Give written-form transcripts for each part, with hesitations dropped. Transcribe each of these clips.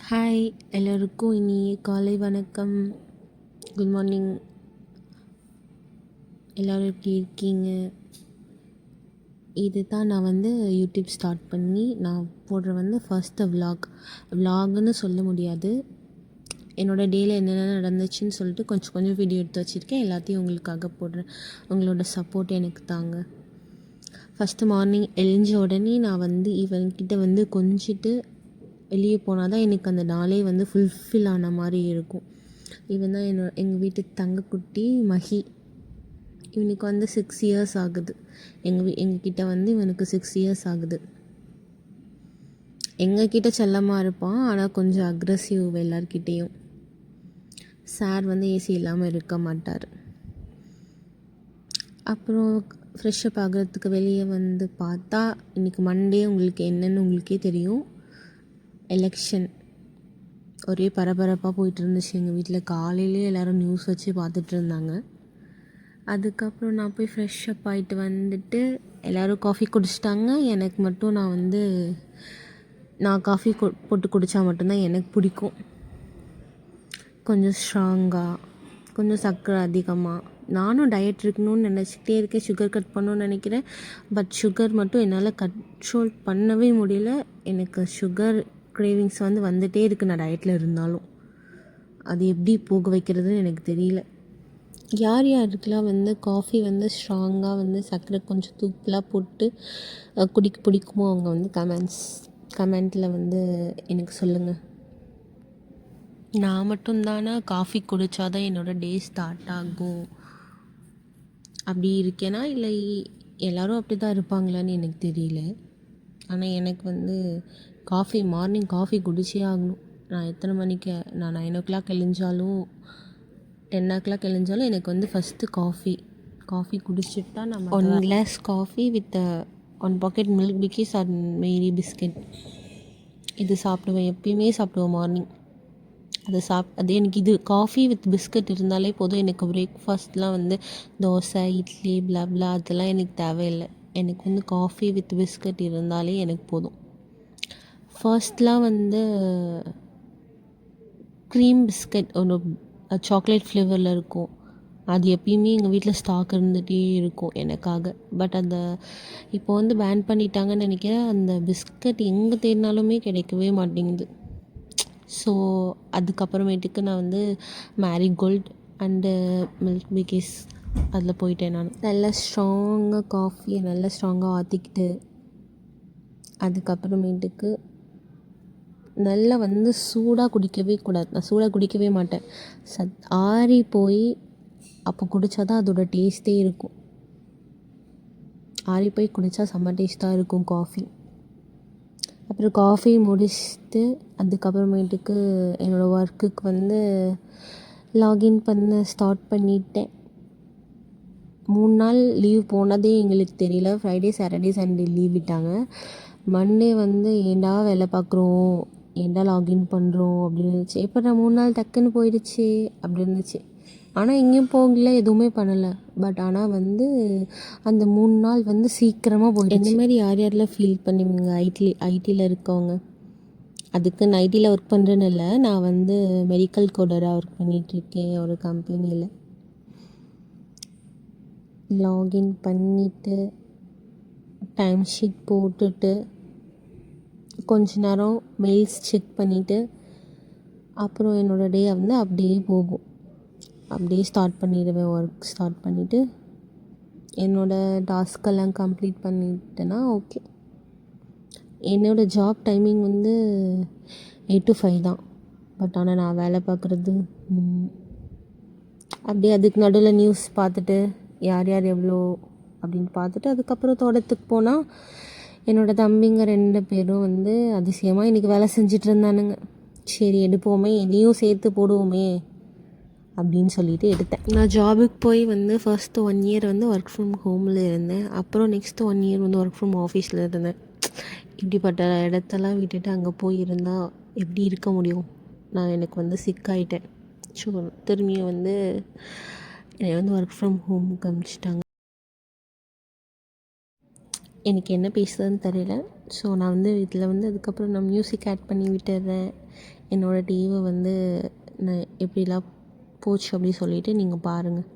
Hi எல்லோருக்கும் இனிய காலை வணக்கம். Good morning. எல்லோரும் எப்படி இருக்கீங்க? இது தான் நான் யூடியூப் ஸ்டார்ட் பண்ணி நான் போடுற ஃபர்ஸ்ட்டு விலாக்னு சொல்ல முடியாது. என்னோடய டேயில் என்னென்ன நடந்துச்சுன்னு சொல்லிட்டு கொஞ்சம் கொஞ்சம் வீடியோ எடுத்து வச்சுருக்கேன். எல்லாத்தையும் உங்களுக்காக போடுறேன். உங்களோட சப்போர்ட் எனக்கு தாங்க. ஃபஸ்ட்டு மார்னிங் எழுஞ்ச உடனே நான் இவன்கிட்ட கொஞ்சிட்டு வெளியே போனால் தான் எனக்கு அந்த நாளே ஃபுல்ஃபில் ஆன மாதிரி இருக்கும். இவன் தான் எங்கள் வீட்டு தங்கக்குட்டி மஹி. இவனுக்கு 6 இயர்ஸ் ஆகுது. எங்ககிட்ட இவனுக்கு 6 இயர்ஸ் ஆகுது. எங்ககிட்ட செல்லமாக இருப்பான், ஆனால் கொஞ்சம் அக்ரெசிவ் எல்லார்கிட்டேயும். சார் ஏசி இல்லாமல் இருக்க மாட்டார். அப்புறம் ஃப்ரெஷ்ஷப் ஆகிறதுக்கு வெளியே பார்த்தா இன்றைக்கி மண்டே. உங்களுக்கு என்னென்னு உங்களுக்கே தெரியும். எலெக்ஷன் ஒரே பரபரப்பாக போயிட்டு இருந்துச்சு எங்கள் வீட்டில். காலையிலே எல்லோரும் நியூஸ் வச்சு பார்த்துட்டு இருந்தாங்க. அதுக்கப்புறம் நான் போய் ஃப்ரெஷ்ஷப் ஆகிட்டு எல்லோரும் காஃபி குடிச்சிட்டாங்க. எனக்கு மட்டும் நான் காஃபி போட்டு குடித்தா மட்டும்தான் எனக்கு பிடிக்கும். கொஞ்சம் ஸ்ட்ராங்காக, கொஞ்சம் சர்க்கரை அதிகமாக. நானும் டயட் இருக்கணும்னு நினச்சிக்கிட்டே இருக்கேன். சுகர் கட் பண்ணணும்னு நினைக்கிறேன். பட் சுகர் மட்டும் என்னால் கண்ட்ரோல் பண்ணவே முடியல. எனக்கு சுகர் க்ரேவிங்ஸ் வந்துகிட்டே இருக்குது நான் டயட்டில் இருந்தாலும். அது எப்படி போக வைக்கிறதுன்னு எனக்கு தெரியல. யார் யாருக்கெல்லாம் காஃபி ஸ்ட்ராங்காக சர்க்கரை கொஞ்சம் தூக்கலாக போட்டு குடிக்க பிடிக்குமோ அவங்க கமெண்ட்டில் எனக்கு சொல்லுங்கள். நான் மட்டும்தானா காஃபி குடித்தாதான் என்னோடய டே ஸ்டார்ட் ஆகும் அப்படி இருக்கேனா, இல்லை எல்லோரும் அப்படி தான் இருப்பாங்களான்னு எனக்கு தெரியல. ஆனால் எனக்கு மார்னிங் காஃபி குடிச்சே ஆகணும். நான் எத்தனை மணிக்கு நான் 9 எழுந்தாலும் 10 எழுந்தாலும் எனக்கு ஃபஸ்ட்டு காஃபி குடிச்சிட்டு தான் நம்ம 1 glass coffee with 1 packet milk Bikis or Marie biscuit இது சாப்பிடுவேன். எப்பயுமே சாப்பிடுவேன் மார்னிங். அது எனக்கு இது காஃபி வித் பிஸ்கட் இருந்தாலே போதும். எனக்கு பிரேக்ஃபாஸ்ட்லாம் தோசை, இட்லி, பிளாப்லா அதெல்லாம் எனக்கு தேவையில்லை. எனக்கு காஃபி வித் பிஸ்கட் இருந்தாலே எனக்கு போதும். ஃபர்ஸ்ட்லாம் க்ரீம் பிஸ்கட் ஒன்று சாக்லேட் ஃப்ளேவரில் இருக்கும். அது எப்பயுமே எங்கள் வீட்டில் ஸ்டாக் இருந்துகிட்டே இருக்கும் எனக்காக. பட் இப்போ பேன் பண்ணிட்டாங்கன்னு நினைக்கிறேன். அந்த பிஸ்கட் எங்கே தேடினாலுமே கிடைக்கவே மாட்டேங்குது. ஸோ அதுக்கப்புறமேட்டுக்கு நான் மேரிகோல்ட் அண்டு மில்க் பிக்கிஸ் அதில் போயிட்டேன். நான் நல்லா ஸ்ட்ராங்காக காஃபியை நல்லா ஸ்ட்ராங்காக ஆற்றிக்கிட்டு அதுக்கப்புறமேட்டுக்கு நல்லா சூடாக குடிக்கவே கூடாது. நான் சூடாக குடிக்கவே மாட்டேன். ஆறி போய் அப்போ குடித்தா தான் அதோடய டேஸ்ட்டே இருக்கும். ஆறி போய் குடித்தா செம்ம டேஸ்ட்டாக இருக்கும் காஃபி. அப்புறம் காஃபி முடிச்சுட்டு அதுக்கப்புறமேட்டுக்கு என்னோடய ஒர்க்குக்கு லாகின் பண்ண ஸ்டார்ட் பண்ணிட்டேன். 3 நாள் லீவ் போனதே எங்களுக்கு தெரியல. ஃப்ரைடே, சாட்டர்டே, சண்டே லீவ் விட்டாங்க. மண்டே ஏன்டா வேலை பார்க்குறோம், ஏன்டா லாகின் பண்ணுறோம் அப்படின்னு இருந்துச்சு. எப்போ நான் 3 நாள் டக்குன்னு போயிடுச்சு அப்படி இருந்துச்சு. ஆனால் எங்கேயும் போகல, எதுவுமே பண்ணலை. பட் ஆனால் அந்த 3 நாள் சீக்கிரமாக போயிடுச்சு. இந்தமாரி யார் யாரெல்லாம் ஃபீல் பண்ணுவீங்க? ஐடியில் இருக்கவங்க. அதுக்கு நான் ஐடியில் ஒர்க் பண்ணுறேன்னு இல்லை, நான் மெடிக்கல் கோடராக ஒர்க் பண்ணிகிட்ருக்கேன் ஒரு கம்பெனியில். லாகின் பண்ணிவிட்டு டைம் ஷீட் போட்டுட்டு கொஞ்ச நேரம் மெயில்ஸ் செக் பண்ணிவிட்டு அப்புறம் என்னோடய டே அப்படியே போகும். அப்படியே ஸ்டார்ட் பண்ணிடுவேன். ஒர்க் ஸ்டார்ட் பண்ணிவிட்டு என்னோடய டாஸ்க்கெல்லாம் கம்ப்ளீட் பண்ணிட்டேன்னா ஓகே. என்னோடய ஜாப் டைமிங் 8 to 5 தான். பட் ஆனால் நான் வேலை பார்க்குறது அப்படியே அதுக்கு நடுவில் நியூஸ் பார்த்துட்டு யார் யார் எவ்வளோ அப்படின்னு பார்த்துட்டு அதுக்கப்புறம் தோட்டத்துக்கு போனால் என்னோடய தம்பிங்க 2 பேரும் அதிசயமாக இன்றைக்கி வேலை செஞ்சிட்டு இருந்தானுங்க. சரி எடுப்போமே, என்னையும் சேர்த்து போடுவோமே அப்படின்னு சொல்லிட்டு எடுத்தேன். நான் ஜாபுக்கு போய் ஃபர்ஸ்ட்டு 1 இயர் ஒர்க் ஃப்ரம் ஹோமில் இருந்தேன். அப்புறம் நெக்ஸ்ட்டு 1 இயர் ஒர்க் ஃப்ரம் ஆஃபீஸில் இருந்தேன். இப்படிப்பட்ட இடத்தெல்லாம் விட்டுட்டு அங்கே போய் இருந்தால் எப்படி இருக்க முடியும்? எனக்கு சிக்காயிட்டேன். ஸோ திரும்பியும் என்னை ஒர்க் ஃப்ரம் ஹோமுக்கு அனுப்பிச்சிட்டாங்க. எனக்கு என்ன பேசுறதுன்னு தெரியல. ஸோ நான் வந்து இதில் வந்து அதுக்கப்புறம் நான் மியூசிக் ஆட் பண்ணி விட்டுறேன். என்னோடய டேவை வந்து நான் எப்படிலாம் போச்சு அப்படி சொல்லிவிட்டு நீங்கள் பாருங்கள்.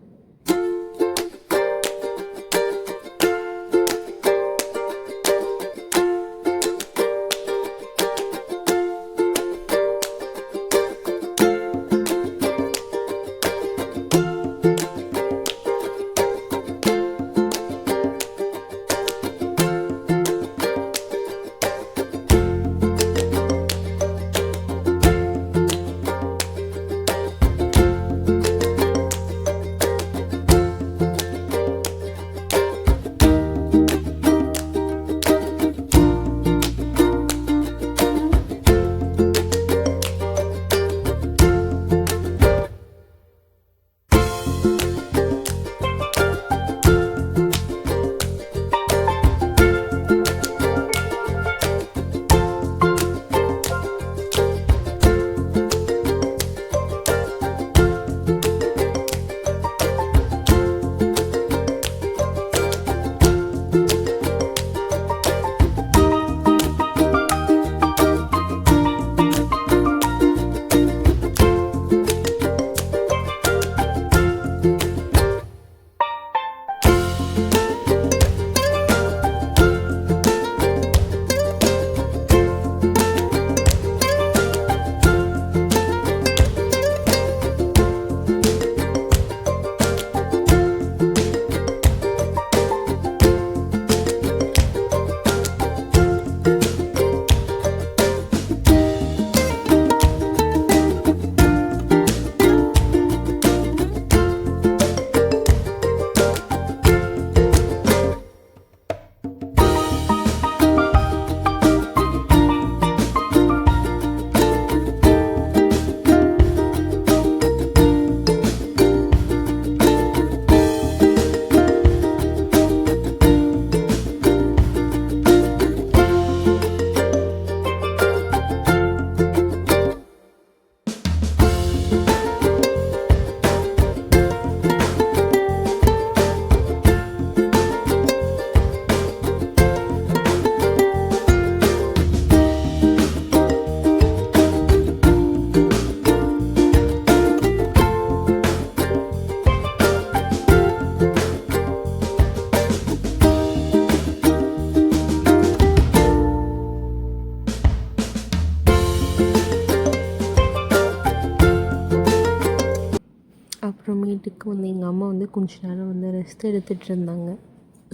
அப்புறமேட்டுக்கு வந்து எங்கள் அம்மா வந்து கொஞ்ச நேரம் வந்து ரெஸ்ட் எடுத்துகிட்டு இருந்தாங்க.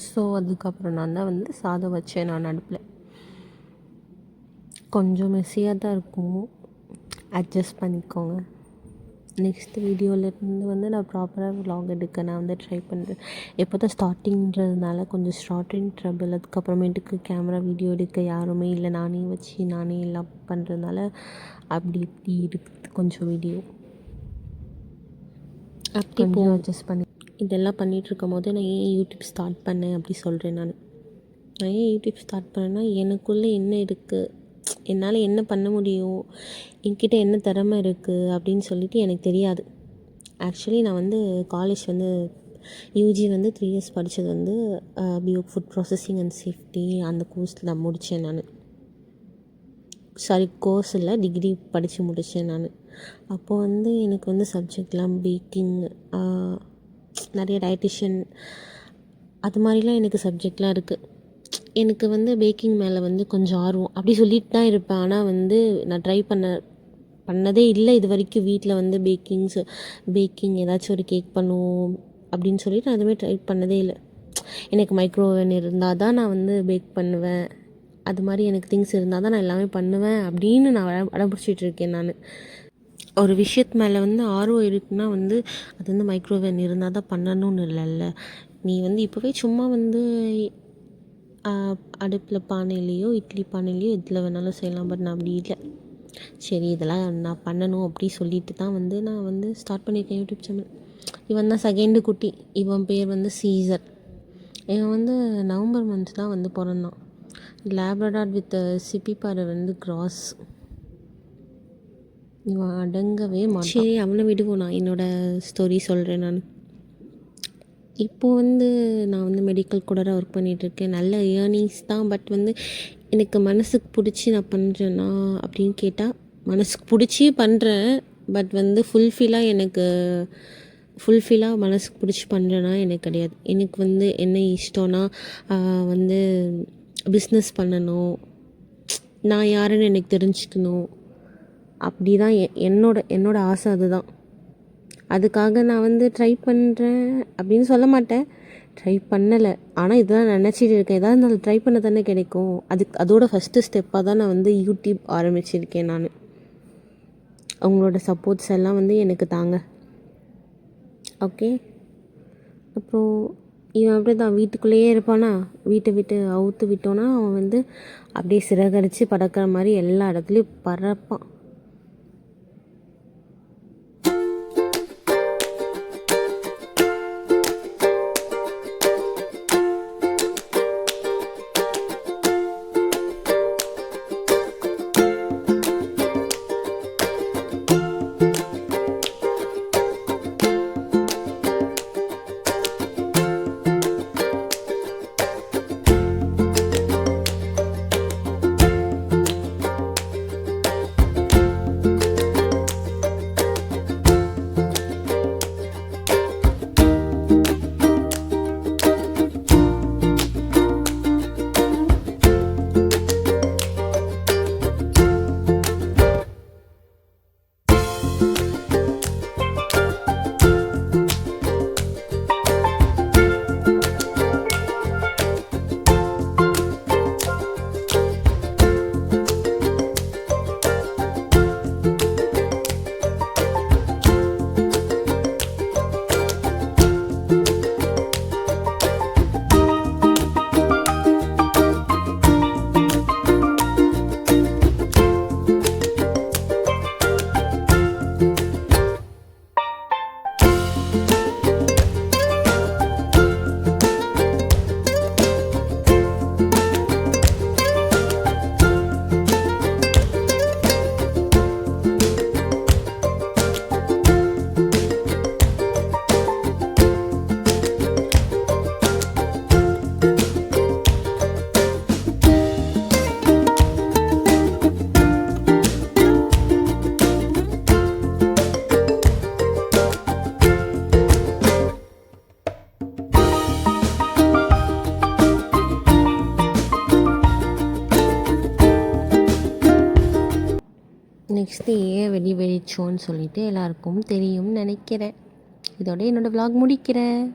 ஸோ அதுக்கப்புறம் நான் தான் வந்து சாதம் வச்சேன் நான் அடுப்பில். கொஞ்சம் மெஸ்ஸியாக தான் இருக்கும், அட்ஜஸ்ட் பண்ணிக்கோங்க. நெக்ஸ்ட் வீடியோவிலேருந்து வந்து நான் ப்ராப்பராக விலாக் எடுக்க நான் வந்து ட்ரை பண்ணுறேன். எப்போ தான் ஸ்டார்டிங்கிறதுனால கொஞ்சம் ஸ்டார்டிங் ட்ரபிள். அதுக்கப்புறமேட்டுக்கு கேமரா வீடியோ எடுக்க யாருமே இல்லை, நானே வச்சு நானே எல்லாம் பண்ணுறதுனால அப்படி இப்படி இருக்குது கொஞ்சம் வீடியோ. அப்படி கொஞ்சம் அட்ஜஸ்ட் பண்ணி இதெல்லாம் பண்ணிகிட்ருக்கும் போது நான் ஏன் யூடியூப் ஸ்டார்ட் பண்ணேன் அப்படி சொல்கிறேன். நான் ஏன் யூடியூப் ஸ்டார்ட் பண்ணேன்னா, எனக்குள்ளே என்ன இருக்குது, என்னால் என்ன பண்ண முடியும், என்கிட்ட என்ன திறமை இருக்குது அப்படின்னு சொல்லிட்டு எனக்கு தெரியாது. ஆக்சுவலி நான் வந்து காலேஜ் வந்து யூஜி வந்து 3 இயர்ஸ் படித்தது வந்து பிஓ ஃபுட் ப்ராசஸிங் அண்ட் சேஃப்டி அந்த கோர்ஸில் நான் முடித்தேன். நான் கோர்ஸ் இல்லை, டிகிரி படித்து முடித்தேன் நான். அப்போது வந்து எனக்கு வந்து சப்ஜெக்ட்லாம் பேக்கிங், நிறைய டயட்டிஷியன் அது மாதிரிலாம் எனக்கு சப்ஜெக்ட்லாம் இருக்குது. எனக்கு வந்து பேக்கிங் மேலே வந்து கொஞ்சம் ஆர்வம் அப்படி சொல்லிட்டு தான் இருப்பேன். ஆனால் வந்து நான் ட்ரை பண்ணதே இல்லை இது வரைக்கும். வீட்டில் வந்து பேக்கிங் ஏதாச்சும் ஒரு கேக் பண்ணுவோம் அப்படின்னு சொல்லிட்டு நான் எதுவுமே ட்ரை பண்ணதே இல்லை. எனக்கு மைக்ரோவேவன் இருந்தால் தான் நான் வந்து பேக் பண்ணுவேன், அது மாதிரி எனக்கு திங்ஸ் இருந்தால் தான் நான் எல்லாமே பண்ணுவேன் அப்படின்னு நான் அடம்பிடிச்சிட்ருக்கேன். நான் ஒரு விஷயத்து மேலே வந்து ஆர்வம் இருக்குன்னா வந்து அது வந்து மைக்ரோவேவன் இருந்தால் தான் பண்ணணும்னு இல்லைல்ல. நீ வந்து இப்போவே சும்மா வந்து அடுப்பில் பானையிலையோ இட்லி பானையிலையோ எதில் வேணாலும் செய்யலாம். பட் நான் அப்படி இல்லை. சரி இதெல்லாம் நான் பண்ணணும் அப்படி சொல்லிட்டு தான் வந்து நான் வந்து ஸ்டார்ட் பண்ணியிருக்கேன் யூடியூப் சேனல். இவன் தான் செகண்டு குட்டி. இவன் பேர் வந்து சீசர். இவன் வந்து நவம்பர் மந்த் தான் வந்து பிறந்தான். லேப்ரடார் வித் சிப்பிப்பாறை வந்து கிராஸ். இவன் அடங்கவே மாட்டான். சரி அவனை விடுவோம், நான் என்னோடய ஸ்டோரி சொல்கிறேன். நான் இப்போது வந்து நான் வந்து மெடிக்கல் கூட தான் ஒர்க் பண்ணிகிட்ருக்கேன். நல்ல ஏர்னிங்ஸ் தான். பட் வந்து எனக்கு மனசுக்கு பிடிச்சி நான் பண்ணுறேன்னா அப்படின்னு கேட்டால், மனசுக்கு பிடிச்சி பண்ணுறேன். பட் வந்து ஃபுல்ஃபில்லாக மனசுக்கு பிடிச்சி பண்ணுறேன்னா எனக்கு கிடையாது. எனக்கு வந்து என்ன இஷ்டம்னா வந்து பிஸ்னஸ் பண்ணணும், நான் யாருன்னு எனக்கு தெரிஞ்சுக்கணும். அப்படி தான் என்னோட ஆசை அதுதான். அதுக்காக நான் வந்து ட்ரை பண்ணுறேன் அப்படின்னு சொல்ல மாட்டேன். ட்ரை பண்ணலை, ஆனால் இதெல்லாம் நினச்சிட்டு இருக்கேன். ஏதாவது நான் ட்ரை பண்ண தானே கிடைக்கும். அதோட ஃபஸ்ட்டு ஸ்டெப்பாக தான் நான் வந்து யூடியூப் ஆரம்பிச்சிருக்கேன் நான். அவங்களோட சப்போர்ட்ஸ் எல்லாம் வந்து எனக்கு தாங்க. ஓகே. அப்புறம் இவன் அப்படி தான் வீட்டுக்குள்ளேயே இருப்பானா, வீட்டை விட்டு அவுத்து விட்டோன்னா அவன் வந்து அப்படியே சிறகடிச்சு பறக்கிற மாதிரி எல்லா இடத்துலையும் பறப்பான். நெக்ஸ்ட்டு ஏன் வெடிச்சோன்னு சொல்லிட்டு எல்லாருக்கும் தெரியும்னு நினைக்கிறேன். இதோட என்னோடய vlog முடிக்கிறேன்.